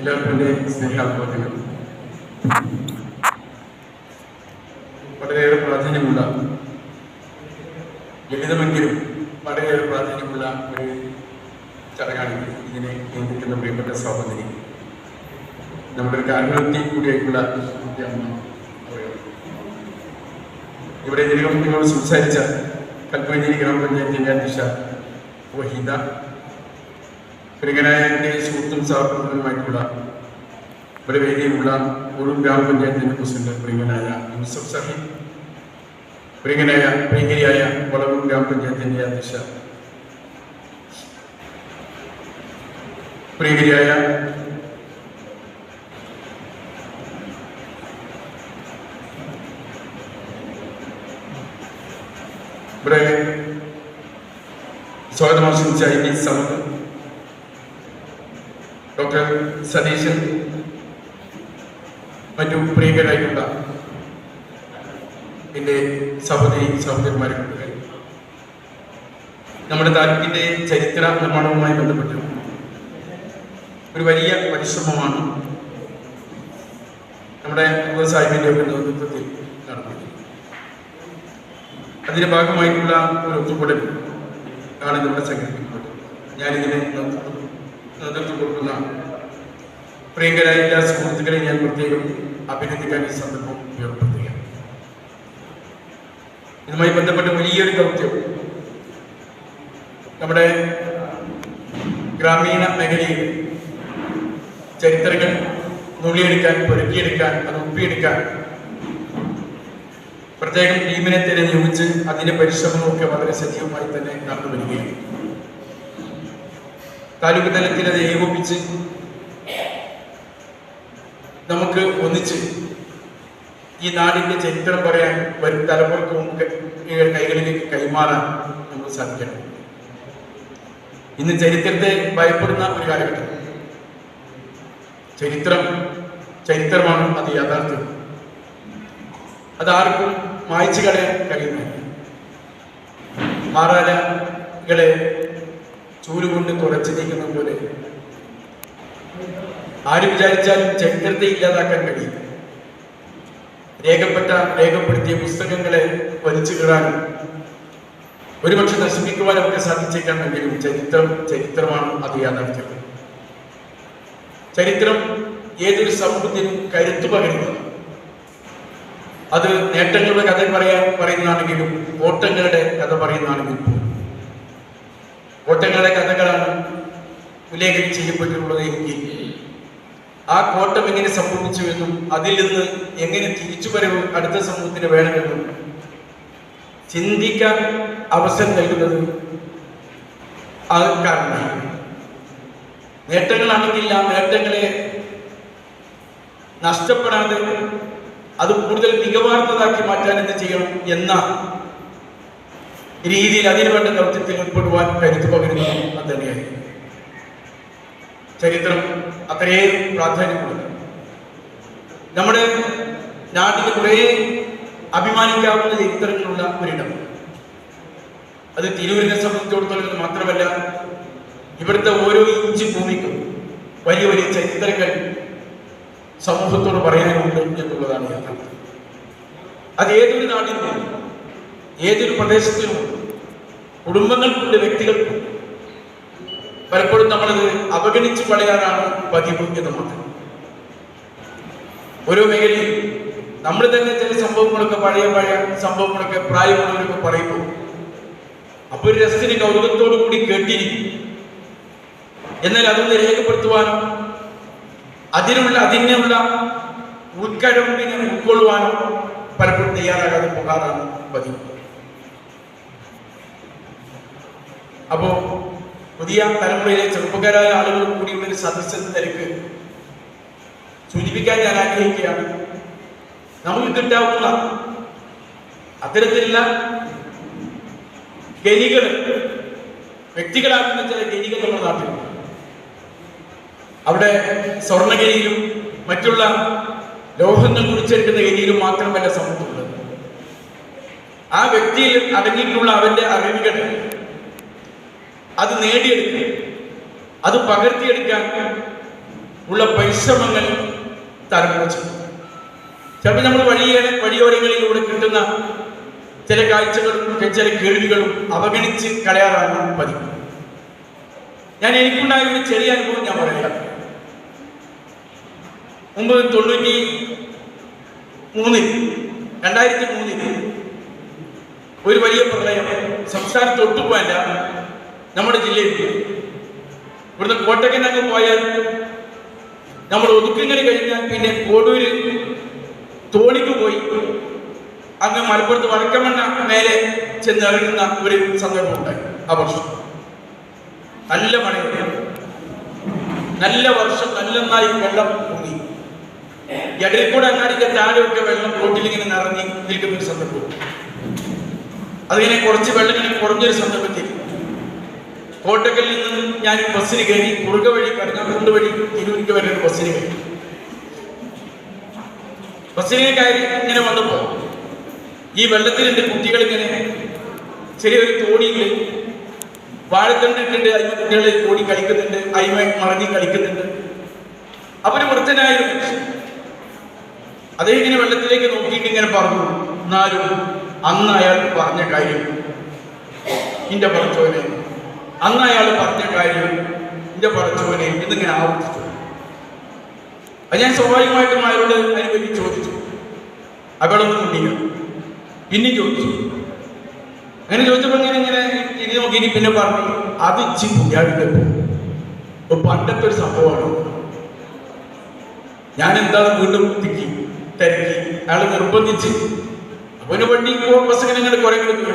എല്ലാവർക്കും എൻ്റെ സ്നേഹാഭിവാദ്യങ്ങൾ. വളരെയേറെ പ്രാധാന്യമുള്ള, ലളിതമെങ്കിലും വളരെയേറെ പ്രാധാന്യമുള്ള ഒരു ചടങ്ങാണ് ഇതിനെ നിയന്ത്രിക്കുന്ന പ്രിയപ്പെട്ട സഹോദരി, നമ്മുടെ ഒരു കാരണവൃത്തി കൂടിയായിട്ടുള്ള അമ്മ. ഇവിടെ ഇതിനകം നിങ്ങളോട് സംസാരിച്ച കൽപ്പഞ്ചേരി ഗ്രാമപഞ്ചായത്തിൻ്റെ അധ്യക്ഷ വഹീദ, പ്രിയങ്കനായ എൻ്റെ സുഹൃത്തും സഹപ്രവർത്തകനുമായിട്ടുള്ള ഇവിടെ വേദിയിലുള്ള ഒരു ഗ്രാമപഞ്ചായത്തിൻ്റെ പ്രസിഡന്റ് പ്രിയങ്കനായ യൂസഫ് സാഹിബ്, പ്രിയങ്കരിയായ വളവൂർ ഗ്രാമപഞ്ചായത്തിൻ്റെ അധ്യക്ഷ പ്രിയങ്കരിയായ ഇവിടെ സ്വാഗതം ആശംസിച്ച ഐ സമൂഹ ഡോക്ടർ സതീശൻ, മറ്റു പ്രിയങ്കരായിട്ടുള്ള എൻ്റെ സഹോദരന്മാരെ കൂട്ടുകാർ, നമ്മുടെ താലൂക്കിൻ്റെ ചരിത്ര നിർമ്മാണവുമായി ബന്ധപ്പെട്ട് ഒരു വലിയ പരിശ്രമമാണ് നമ്മുടെ സാഹിബിൻ്റെ ഒക്കെ നേതൃത്വത്തിൽ നടന്നത്. അതിൻ്റെ ഭാഗമായിട്ടുള്ള ഒരു ഒത്തുകൂടൽ ആണ് ഇവിടെ സംഘടിപ്പിക്കുന്നത്. ഞാനിതിനെ നേതൃത്വം കൊടുക്കുന്ന പ്രിയങ്കരായ എല്ലാ സുഹൃത്തുക്കളെ ഞാൻ പ്രത്യേകം അഭിനന്ദിക്കാൻ ഈ സന്ദർഭം ഉപയോഗപ്പെടുത്തുകയാണ്. ഇതുമായി ബന്ധപ്പെട്ട വലിയൊരു ദൗത്യം നമ്മുടെ ഗ്രാമീണ മേഖലയിൽ ചരിത്രങ്ങൾ നുള്ളിയെടുക്കാൻ, പൊരുക്കിയെടുക്കാൻ, അത് ഒപ്പിയെടുക്കാൻ പ്രത്യേകം ടീമിനെ തിരഞ്ഞെടുപ്പിച്ച് അതിൻ്റെ പരിശ്രമമൊക്കെ വളരെ സജീവമായി തന്നെ നടന്നു വരികയാണ്. താലൂക്ക് തലത്തിൽ അത് ഏകോപിപ്പിച്ച് നമുക്ക് ഒന്നിച്ച് ഈ നാടിൻ്റെ ചരിത്രം പറയാൻ വരും തലമുറക്ക് കൈകളിലേക്ക് കൈമാറാൻ നമുക്ക് സാധിക്കണം. ഇന്ന് ചരിത്രത്തെ ഭയപ്പെടുന്ന ഒരു കാലഘട്ടം. ചരിത്രമാണ്, അത് യാഥാർത്ഥ്യം. അതാർക്കും മായ്ച്ചു കളയാൻ കഴിയുന്നില്ല. മാറാലകളെ ചൂലുകൊണ്ട് തുടച്ചു നീക്കുന്ന പോലെ ആര് വിചാരിച്ചാലും ചരിത്രത്തെ ഇല്ലാതാക്കാൻ കഴിയും. രേഖപ്പെടുത്തിയ പുസ്തകങ്ങളെ വലിച്ചു കീറാനും ഒരുപക്ഷെ നശിപ്പിക്കുവാനും ഒക്കെ സാധിച്ചേക്കാമെങ്കിലും ചരിത്രമാണ്, അത് യാഥാർത്ഥ്യം. ചരിത്രം ഏതൊരു സമൂഹത്തിനും കരുത്തു പകരുന്നതാണ്. അത് നേട്ടങ്ങളുടെ കഥ പറയുന്നതാണെങ്കിലും ഓട്ടങ്ങളുടെ കഥ പറയുന്നതാണെങ്കിലും കോട്ടങ്ങളുടെ കഥകളാണ് ഉല്ലേഖനം ചെയ്യപ്പെട്ടിട്ടുള്ളത്. എങ്കിൽ ആ കോട്ടം എങ്ങനെ സംഭവിച്ചുവെന്നും അതിൽ നിന്ന് എങ്ങനെ തിരിച്ചുവരവ് അടുത്ത സമൂഹത്തിന് വേണമെന്നും ചിന്തിക്കാൻ അവസരം നൽകുന്നത് ആ കാരണമാണ്. നേട്ടങ്ങളാണെങ്കിൽ ആ നേട്ടങ്ങളെ നഷ്ടപ്പെടാതെ അത് കൂടുതൽ മികവാർന്നതാക്കി മാറ്റാൻ എന്ത് ചെയ്യണം എന്ന രീതിയിൽ അതിനു വേണ്ട ദൗത്യത്തിൽ ഉൾപ്പെടുവാൻ കരുത്ത് പകരുന്നത് അത് തന്നെയായിരിക്കും. ചരിത്രം അത്രയും പ്രാധാന്യമുള്ളത്. നമ്മുടെ നാട്ടിൽ കുറേ അഭിമാനിക്കാവുന്ന ചരിത്രങ്ങളുള്ള ഒരിടം. അത് തിരൂരിനെ സംബന്ധിച്ചിടത്തോളം മാത്രമല്ല, ഇവിടുത്തെ ഓരോ ഇഞ്ച് ഭൂമിക്കും വലിയ വലിയ ചരിത്രങ്ങൾ സമൂഹത്തോട് പറയാനുണ്ട് എന്നുള്ളതാണ് യാഥാർത്ഥ്യം. അത് ഏതൊരു നാടിനും ഏതൊരു പ്രദേശത്തിനും കുടുംബങ്ങൾക്കുണ്ട്, വ്യക്തികൾക്കും. പലപ്പോഴും നമ്മളത് അവഗണിച്ചു കളയാനാണ് പതിവ് എന്ന് മാത്രം. ഓരോ മേഖലയിൽ നമ്മൾ തന്നെ ചില സംഭവങ്ങളൊക്കെ പഴയ സംഭവങ്ങളൊക്കെ പ്രായമുള്ളവരൊക്കെ പറയുമ്പോൾ അപ്പോൾ ഒരു രസത്തിന് കൗതുകത്തോടു കൂടി കേട്ടിരിക്കും. എന്നാൽ അതൊന്ന് രേഖപ്പെടുത്തുവാനോ അതിനുള്ള ഉൾക്കഴമ്പിനെ ഉൾക്കൊള്ളുവാനോ പലപ്പോഴും തയ്യാറാകാതെ പോകാറാണ് പതിവ്. അപ്പോ പുതിയ തലമുറയിലെ ചെറുപ്പക്കാരായ ആളുകൾ കൂടിയുള്ള ഒരു സദസ്സെന്ന നിലയ്ക്ക് സൂചിപ്പിക്കാൻ ഞാൻ ആഗ്രഹിക്കുകയാണ്. നമുക്ക് കിട്ടാവുന്ന അത്തരത്തിലുള്ള ഗനികൾ, വ്യക്തികളാകുന്ന ചില ഗനികൾ നമ്മുടെ നാട്ടിലുണ്ട്. അവിടെ സ്വർണ്ണഗനിയിലും മറ്റുള്ള ലോഹങ്ങൾ കുറിച്ചെടുക്കുന്ന ഗനിയിലും മാത്രമല്ല സമൂഹമുള്ളത്. ആ വ്യക്തിയിൽ അടങ്ങിയിട്ടുള്ള അവന്റെ അറിവുകൾ അത് നേടിയെടുക്കാൻ, അത് പകർത്തിയെടുക്കാൻ ഉള്ള പരിശ്രമങ്ങൾ തരംകുറിച്ചു. ചിലപ്പോൾ നമ്മൾ വഴിയോരങ്ങളിലൂടെ കിട്ടുന്ന ചില കാഴ്ചകളും ചില കേൾവികളും അവഗണിച്ച് കളയാറാണ് പതിവ്. എനിക്കുണ്ടായ ഒരു ചെറിയ അനുഭവം ഞാൻ പറയാം. മുമ്പ് 2003 ഒരു വലിയ പ്രളയം സംസ്ഥാനത്ത് ഒട്ടുപോയല്ല, നമ്മുടെ ജില്ലയിൽ. ഇവിടുന്ന് കോട്ടക്കനങ്ങ് പോയാൽ നമ്മൾ ഒതുക്കിങ്ങനെ കഴിഞ്ഞാൽ പിന്നെ കോടൂര് തോണിക്ക് പോയി അങ്ങ് മലപ്പുറത്ത് വടക്കമണ്ണ മേലെ ചെന്നിറങ്ങുന്ന ഒരു സന്ദർഭം ഉണ്ടായി. ആ വർഷം നല്ല മഴയാണ്, നല്ല വർഷം, നന്നായി വെള്ളം പൊങ്ങി. ഇടയിൽക്കൂടെ അങ്ങാടിന്റെ താഴെയൊക്കെ വെള്ളം റോട്ടിലിങ്ങനെ നിറഞ്ഞി നിൽക്കുന്ന ഒരു സന്ദർഭം. അതിങ്ങനെ കുറച്ച് വെള്ളം ഇങ്ങനെ കുറഞ്ഞൊരു സന്ദർഭത്തിൽ കോട്ടക്കലിൽ നിന്ന് ഞാൻ ബസ്സിന് കയറി, കുറുക വഴി കടങ്ങാക്കുണ്ട് വഴി തിരൂരിക്ക് വരുന്ന ബസ്സിന് കയറി. ബസ്സിനെ കയറി ഇങ്ങനെ വന്നപ്പോൾ ഈ വെള്ളത്തിൽ എൻ്റെ കുട്ടികൾ ഇങ്ങനെ ചെറിയൊരു തോണിയിൽ വാഴത്തണ്ട് ഇട്ടിട്ട് അതിന് കുട്ടികൾ ഓടി കളിക്കുന്നുണ്ട്, അയിമ മറഞ്ഞി കളിക്കുന്നുണ്ട്. അവര് വൃദ്ധനായൊരു മനുഷ്യൻ അദ്ദേഹം ഇങ്ങനെ വെള്ളത്തിലേക്ക് നോക്കിയിട്ട് ഇങ്ങനെ പറഞ്ഞു, എന്നാലും അന്ന് അയാൾ പറഞ്ഞ കാര്യം നിന്റെ പടച്ചോനെ, അന്ന് അയാൾ പറഞ്ഞ കാര്യം നിന്റെ പടച്ചോനെ എന്നിങ്ങനെ ആവർത്തിച്ചു. അത് ഞാൻ സ്വാഭാവികമായിട്ടും അയാളോട് അതിനെപ്പറ്റി ചോദിച്ചു. അയാളൊന്നും കൊണ്ടില്ല. പിന്നെ ചോദിച്ചു. അങ്ങനെ ചോദിച്ചപ്പോൾ ഇങ്ങനെ ഇനി നോക്കി പിന്നെ പറഞ്ഞു, അത് ഇച്ചി പുണ്യാവിന്റെ പണ്ടത്തെ ഒരു സംഭവമാണ്. ഞാൻ എന്താണ് വീണ്ടും തിരക്കി അയാൾ നിർബന്ധിച്ച് അവന് വണ്ടി ബസ്സിങ്ങനെ കുറെ കിട്ടുന്നു.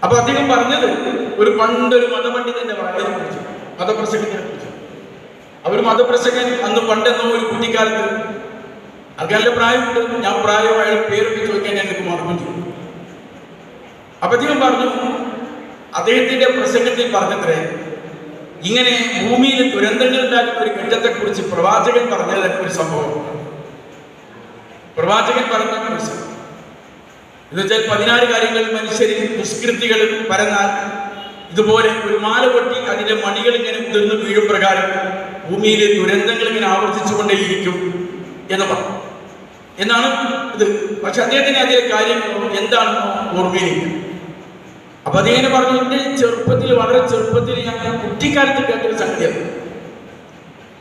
അപ്പൊ അദ്ദേഹം പറഞ്ഞത് ഒരു പണ്ടൊരു മതപണ്ഡിതന്റെ വായനെ കുറിച്ച്, മതപ്രസംഗത്തിനെ കുറിച്ച്. അവർ മതപ്രസംഗൻ അന്ന് പണ്ടെന്നോ ഒരു കുട്ടിക്കാലത്ത് അയാളുടെ പ്രായമുണ്ട്, ഞാൻ പ്രായം അയാൾ പേരൊക്കെ ചോദിക്കാൻ ഞാൻ എനിക്ക് മറന്നു ചെയ്തു. അപ്പൊ അദ്ദേഹം പറഞ്ഞു, അദ്ദേഹത്തിന്റെ പ്രസംഗത്തിൽ പറഞ്ഞത്രേ, ഇങ്ങനെ ഭൂമിയിൽ ദുരന്തങ്ങൾ ഉണ്ടാക്കുന്ന ഒരു ഘട്ടത്തെ കുറിച്ച് പ്രവാചകൻ പറഞ്ഞത് ഒരു സംഭവം. പ്രവാചകൻ പറഞ്ഞ കുറിച്ച് എന്ന് വെച്ചാൽ 14 കാര്യങ്ങൾ മനുഷ്യരിൽ ദുഷ്കൃതികൾ പരന്നാൽ ഇതുപോലെ ഒരു മാല പൊട്ടി അതിന്റെ മണികൾ ഇങ്ങനെ മുതിർന്ന് വീഴും പ്രകാരം ഭൂമിയിലെ ദുരന്തങ്ങൾ ഇങ്ങനെ ആവർത്തിച്ചുകൊണ്ടേയിരിക്കും എന്ന് പറഞ്ഞു എന്നാണ് ഇത്. പക്ഷെ അദ്ദേഹത്തിന് അതിലെ കാര്യങ്ങളോ എന്താണെന്നോ ഓർമ്മയില്ല. അപ്പൊ അദ്ദേഹം പറഞ്ഞു, എന്റെ ചെറുപ്പത്തിൽ, വളരെ ചെറുപ്പത്തിൽ, ഞാൻ കുട്ടിക്കാലത്ത് കേട്ടൊരു സംഗതിയാണ്.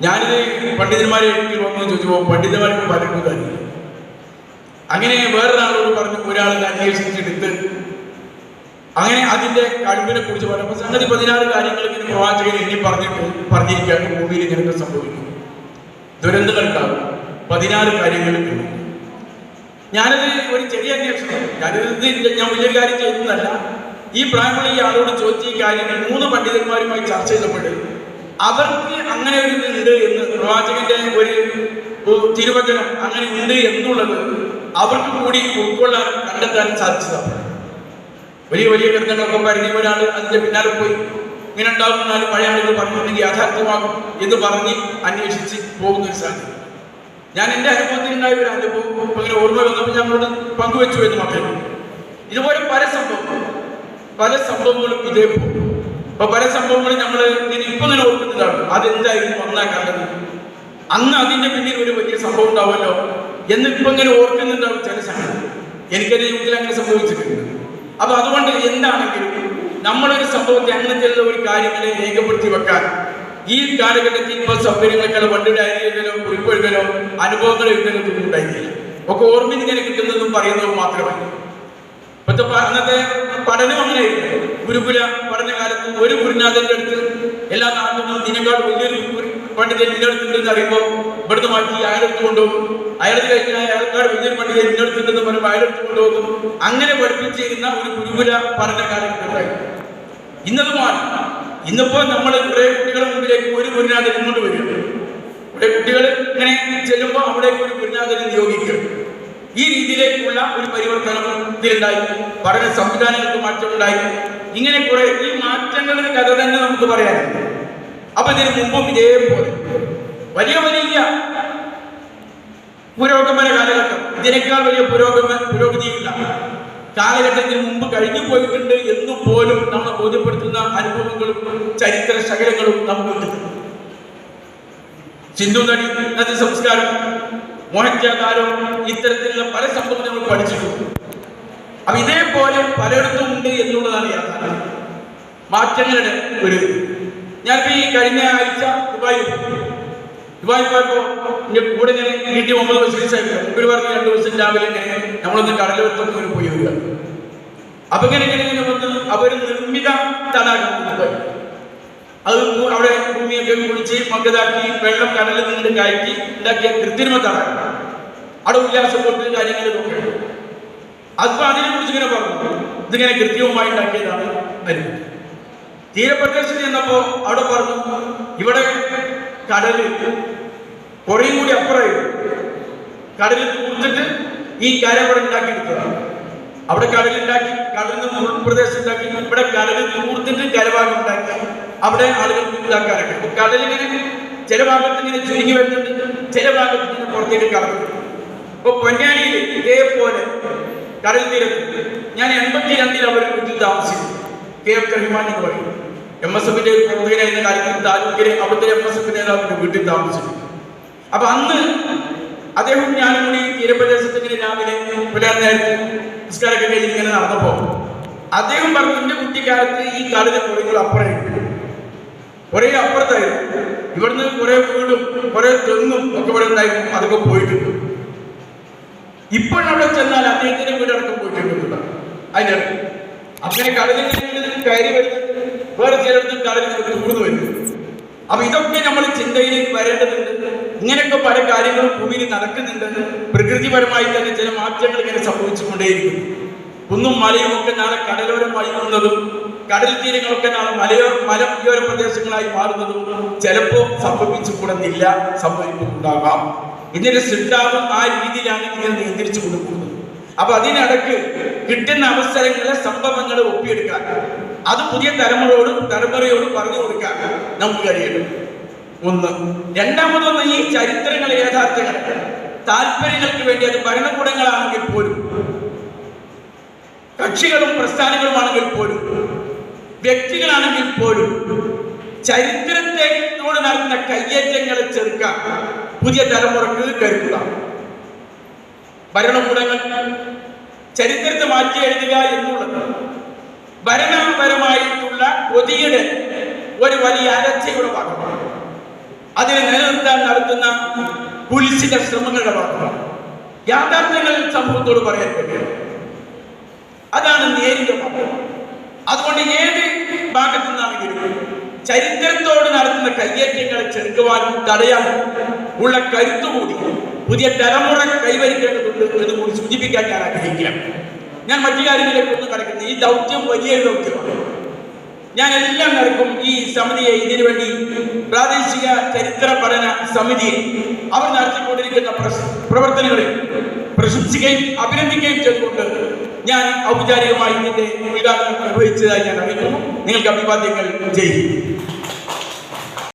ഞാനിത് പണ്ഡിതന്മാരെ എനിക്ക് വന്നു ചോദിച്ചപ്പോൾ പണ്ഡിതന്മാർക്ക് പലർക്കും കാര്യമില്ല. അങ്ങനെ വേറൊരാളോട് പറഞ്ഞു, ഒരാൾ അന്വേഷിച്ചെടുത്ത് അങ്ങനെ അതിന്റെ കഴിവിനെ കുറിച്ച് പറഞ്ഞപ്പോൾ സംഗതി 14 കാര്യങ്ങൾ ഇങ്ങനെ പ്രവാചകൻ എണ്ണി പറഞ്ഞിരിക്കുകയാണ്. ഭൂമിയിൽ ഇങ്ങനെയൊക്കെ സംഭവിക്കും, ദുരന്തങ്ങൾ ഉണ്ടാകും, 14 കാര്യങ്ങൾ. ഞാനത് ഒരു ചെറിയ അന്വേഷണം, ഞാൻ വലിയൊരു കാര്യം ചെയ്യുന്നതല്ല. ഈ പ്രായമുള്ള ഈ ആളോട് ചോദിച്ച ഈ കാര്യങ്ങൾ 3 പണ്ഡിതന്മാരുമായി ചർച്ച ചെയ്തപ്പോൾ അവർക്ക് അങ്ങനെ ഒരു ഉണ്ട് എന്ന്, പ്രവാചകന്റെ ഒരു തിരുവചനം അങ്ങനെ ഉണ്ട് എന്നുള്ളത് അവർക്ക് കൂടി ഉൾക്കൊള്ളാൻ കണ്ടെത്താൻ സാധിച്ചതാണ്. വലിയ വലിയ ഗ്രന്ഥങ്ങളൊക്കെ പറഞ്ഞ ഒരാൾ അതിന്റെ പിന്നാലെ പോയി ഇങ്ങനെ ഉണ്ടാകുന്നാലും പഴയ ആളുകൾ പറഞ്ഞിട്ടുണ്ടെങ്കിൽ യാഥാർത്ഥ്യമാകും എന്ന് പറഞ്ഞ് അന്വേഷിച്ച് പോകുന്ന ഒരു സാധ്യത. ഞാൻ എൻ്റെ അനുഭവത്തിൽ ഉണ്ടായ ഒരു അനുഭവം ഇങ്ങനെ ഓർമ്മ വന്നപ്പോൾ ഞങ്ങളോട് പങ്കുവെച്ചു എന്ന് മാത്രമേ. ഇതുപോലെ പല സംഭവങ്ങളും ഇതേപോലെ പല സംഭവങ്ങളും നമ്മൾ ഇപ്പൊ ഇങ്ങനെ ഓർക്കുന്നുണ്ടാവും. അതെന്തായിരുന്നു അന്നാ കണ്ടത്, അന്ന് അതിന്റെ പിന്നിൽ ഒരു വലിയ സംഭവം ഉണ്ടാവുമല്ലോ എന്ന് ഇപ്പൊ ഇങ്ങനെ ഓർക്കുന്നുണ്ടാവും ചില സമയത്ത്. എനിക്കെന്റെ ജീവിതത്തിൽ അങ്ങനെ സംഭവിച്ചിട്ടുണ്ട്. അപ്പൊ അതുകൊണ്ട് എന്താണെങ്കിലും നമ്മളൊരു സംഭവത്തെ അങ്ങനത്തെ ഒരു കാര്യങ്ങളെ രേഖപ്പെടുത്തി വെക്കാൻ ഈ കാലഘട്ടത്തിൽ ഇപ്പോൾ സൗകര്യങ്ങളൊക്കെ വണ്ടിയുടെ അരിയെഴുതലോ കുറിപ്പെഴുതലോ അനുഭവങ്ങൾ എഴുതലോ ഒന്നും ഉണ്ടായിട്ടില്ല. ഒക്കെ ഓർമ്മ ഇങ്ങനെ കിട്ടുന്നതും പറയുന്നതും മാത്രമല്ല. ഇപ്പോഴത്തെ അന്നത്തെ പഠനം അങ്ങനെയായിരുന്നു. ഗുരുകുല പഠനകാലത്ത് ഒരു ഗുരുനാഥന്റെ അടുത്ത് എല്ലാ നാട്ടിലും ഇതിനേക്കാൾ വലിയൊരു പണ്ഡിതൻ ഇന്നെടുത്തുണ്ടെന്ന് അറിയുമ്പോൾ ഇവിടുന്ന് മാറ്റി അയാളെടുത്ത് കൊണ്ടുപോകും. അയാൾക്ക് കഴിഞ്ഞാൽ അയാൾക്കാട് വലിയൊരു പണ്ഡിതൻ ഇന്നെടുത്തുണ്ടെന്ന് പറയുമ്പോൾ അയാളെടുത്ത് കൊണ്ടുപോകും. അങ്ങനെ പഠിപ്പിച്ചിരുന്ന ഒരു ഗുരുകുല പഠനകാലഘട്ടമുണ്ടായി. ഇന്നതുമാണ്. ഇന്നിപ്പോ നമ്മൾ കുറെ കുട്ടികളുടെ മുമ്പിലേക്ക് ഒരു ഗുരുനാഥൻ ഇങ്ങോട്ട് വരും. കുറെ കുട്ടികൾ ഇങ്ങനെ ചെല്ലുമ്പോൾ അവിടേക്ക് ഒരു ഗുരുനാഥനെ നിയോഗിക്കുക. ഈ രീതിയിലേക്കുള്ള ഒരു പരിവർത്തനം ഇതിലുണ്ടായി. പഠന സംവിധാനങ്ങൾക്ക് മാറ്റമുണ്ടായി. ഇങ്ങനെ കുറെ ഈ മാറ്റങ്ങളുടെ കഥ തന്നെ നമുക്ക് പറയാനുണ്ട്. അപ്പൊ ഇതിന് മുമ്പും ഇതേപോലെ വലിയ വലിയ പുരോഗമന കാലഘട്ടം, ഇതിനേക്കാൾ വലിയ പുരോഗതിയില്ല കാലഘട്ടത്തിന് മുമ്പ് കഴിഞ്ഞു പോയിട്ടുണ്ട് എന്നും പോലും നമ്മളെ ബോധ്യപ്പെടുത്തുന്ന അനുഭവങ്ങളും ചരിത്ര ശകലങ്ങളും നമുക്ക് കിട്ടുന്നു. സിന്ധു നദി സംസ്കാരം, മോഹൻജാദാരോ, ഇത്തരത്തിലുള്ള പല സംഭവങ്ങൾ നമ്മൾ പഠിച്ചിട്ടുണ്ട്. അപ്പൊ ഇതേപോലെ പലയിടത്തും ഉണ്ട് എന്നുള്ളതാണ് യാഥാർത്ഥ്യം. മാറ്റങ്ങളുടെ ഒരു ഞാനിപ്പോ ഈ കഴിഞ്ഞ ആഴ്ച ദുബായി പോയപ്പോ എന്റെ കൂടെ ഞാൻ വീട്ടിൽ 9 വയസ്സായിരുന്നു. മുമ്പിൽ പറഞ്ഞ 2 ദിവസം രാവിലെ നമ്മളൊന്ന് കടലോരത്തൊക്കെ പോയി വരിക. അപ്പൊ ഇങ്ങനെ വന്ന് അവര് നിർമ്മിത തടാകം ദുബായി, അത് അവിടെ ഭൂമിയൊക്കെ കുളിച്ച് മക്കതാക്കി വെള്ളം കടലിൽ നിന്ന് കയറ്റി ഉണ്ടാക്കിയ കൃത്രിമ തടാകം. അവിടെ ഉല്ലാസപ്പോട്ട് കാര്യങ്ങളൊക്കെ അപ്പൊ അതിനെ കുറിച്ച് ഇങ്ങനെ പറഞ്ഞു, ഇതിങ്ങനെ കൃത്യവുമായി ഉണ്ടാക്കിയതാണ് അരുവി. തീരപ്രദേശത്ത് ചെന്നപ്പോ അവിടെ പറഞ്ഞു, ഇവിടെ കടല് കുറേയും കൂടി അപ്പുറമായിരുന്നു. കടലിൽ തൂർത്തിട്ട് ഈ കര ഇവിടെ ഉണ്ടാക്കിയെടുത്തതാണ്. അവിടെ കടലുണ്ടാക്കി, കടലിൽ നിന്ന് ഉൾപ്രദേശം ഉണ്ടാക്കി, ഇവിടെ കടലിൽ തൂർത്തിട്ട് കരഭാഗം ഉണ്ടാക്കി അവിടെ ആളുകൾ ഉണ്ടാക്കാറൊക്കെ. അപ്പൊ കടലിങ്ങനെ ചില ഭാഗത്ത് ഇങ്ങനെ ചുരുങ്ങി വരുന്നുണ്ട്, ചില ഭാഗത്ത് ഇങ്ങനെ പുറത്തേക്ക് കടന്നു. ഇപ്പൊ പൊന്നാനിയിൽ ഇതേപോലെ കടൽ തീരത്ത് ഞാൻ 82 അവർ വീട്ടിൽ താമസിച്ചു. KF റഹ്മാൻ എന്ന് പറയും, MSFന്റെ പ്രവർത്തകനായിരുന്ന കാലത്തിൽ താലൂക്കിലെ അവിടുത്തെ MSF നേതാവിന്റെ വീട്ടിൽ താമസിച്ചു. അപ്പൊ അന്ന് അദ്ദേഹം ഞാനും കൂടി തീരപ്രദേശത്ത് ഇങ്ങനെ രാവിലെ പുലർന്നേരത്ത് നിസ്കാരമൊക്കെ കഴിഞ്ഞ് ഇങ്ങനെ നടന്നപ്പോ അദ്ദേഹം പറഞ്ഞു, എന്റെ കുട്ടിക്കാലത്ത് ഈ കടല് കുറേ അപ്പുറമായിരുന്നു, കുറെ അപ്പുറത്തായിരുന്നു. ഇവിടുന്ന് കുറെ വീടും കുറെ തെങ്ങും ഒക്കെ ഇവിടെ ഉണ്ടായിരുന്നു, അതൊക്കെ പോയിട്ടുണ്ട്. ഇപ്പോഴവിടെ ചെന്നാൽ അദ്ദേഹത്തിന്റെ വീടടക്കം പോയിട്ടുണ്ട്. അതിനടുത്ത് അങ്ങനെ കടലിൽ കയറി വരുന്നത് വേറെ ചിലർക്ക് കടലിൽ ഊർന്നു വരുന്നു. അപ്പൊ ഇതൊക്കെ നമ്മൾ ചിന്തയിലേക്ക് വരേണ്ടതുണ്ട്. ഇങ്ങനെയൊക്കെ പല കാര്യങ്ങളും ഭൂമിയിൽ നടക്കുന്നുണ്ട്. പ്രകൃതിപരമായി തന്നെ ചില മാറ്റങ്ങൾ ഇങ്ങനെ സംഭവിച്ചുകൊണ്ടേയിരിക്കുന്നു. കുന്നും മലയും ഒക്കെ നാളെ കടലോരമായി മാറുന്നതും കടൽ തീരങ്ങളൊക്കെ നാളെ മലയോര പ്രദേശങ്ങളായി മാറുന്നതും ചിലപ്പോ സംഭവിച്ചുകൂടുന്നില്ല, സംഭവിക്കുന്നുണ്ടാകാം. ഇതിന്റെ സിദ്ധാന്തം ആ രീതിയിലാണ് ഇങ്ങനെ നിയന്ത്രിച്ചു കൊടുക്കുന്നത്. അപ്പൊ അതിനിടക്ക് കിട്ടുന്ന അവസരങ്ങളെ സംഭവങ്ങളെ ഒപ്പിയെടുക്കാൻ, അത് പുതിയ തലമുറയോട് പറഞ്ഞു കൊടുക്കാൻ നമുക്ക് കഴിയണം. ഒന്ന്. രണ്ടാമതൊന്ന്, ഈ ചരിത്രങ്ങളെ, യാഥാർത്ഥ്യങ്ങൾ, താല്പര്യങ്ങൾക്ക് വേണ്ടി അത് ഭരണകൂടങ്ങളാണെങ്കിൽ പോലും, കക്ഷികളും പ്രസ്ഥാനങ്ങളുമാണെങ്കിൽ പോലും, വ്യക്തികളാണെങ്കിൽ പോലും ചരിത്രത്തോട് നടത്തുന്ന കയ്യേറ്റങ്ങളെ ചെറുക്കാൻ പുതിയ തലമുറക്ക് കരുതുക. ഭരണകൂടങ്ങൾ ചരിത്രത്തെ മാറ്റി എഴുതുക എന്നുള്ളത് ഭരണപരമായിട്ടുള്ള കൊതിയുടെ ഒരു വലിയ അലർച്ചയുടെ ഭാഗമാണ്. അതിനെ നിലനിർത്താൻ നടത്തുന്ന പോലീസിന്റെ ശ്രമങ്ങളുടെ ഭാഗമാണ്. യാഥാർത്ഥ്യങ്ങൾ സമൂഹത്തോട് പറയാൻ പറ്റും. അതാണ് നേരിന്റെ ഭാഗം. അതുകൊണ്ട് ഏത് ഭാഗത്തു നിന്നാണെങ്കിലും ചരിത്രത്തോട് നടത്തുന്ന കയ്യേറ്റങ്ങളെ ചെറുക്കുവാനും തടയാനും ഉള്ള കരുത്തുകൂടി പുതിയ തലമുറ കൈവരിക്കേണ്ടതുണ്ട് എന്ന് കൂടി സൂചിപ്പിക്കാൻ ഞാൻ ആഗ്രഹിക്കുകയാണ്. ഞാൻ മറ്റു കാര്യങ്ങളിലേക്കൊന്നും കടക്കുന്നത്, ഈ ദൗത്യം വലിയൊരു ദൗത്യമാണ്. ഞാൻ എല്ലാം നടക്കും ഈ സമിതിയെ, ഇതിനു വേണ്ടി പ്രാദേശിക ചരിത്ര പഠന സമിതിയെ അവർ നടത്തിക്കൊണ്ടിരിക്കുന്ന പ്രവർത്തനങ്ങളെ പ്രശംസിക്കുകയും അഭിനന്ദിക്കുകയും ചെയ്തുകൊണ്ട് ഞാൻ ഔപചാരികമായി ഇതിന്റെ ഉദ്ഘാടനം നിർവഹിച്ചതായി ഞാൻ അറിയിക്കുന്നു. നിങ്ങൾക്ക് അഭിവാദ്യങ്ങൾ ചെയ്യും.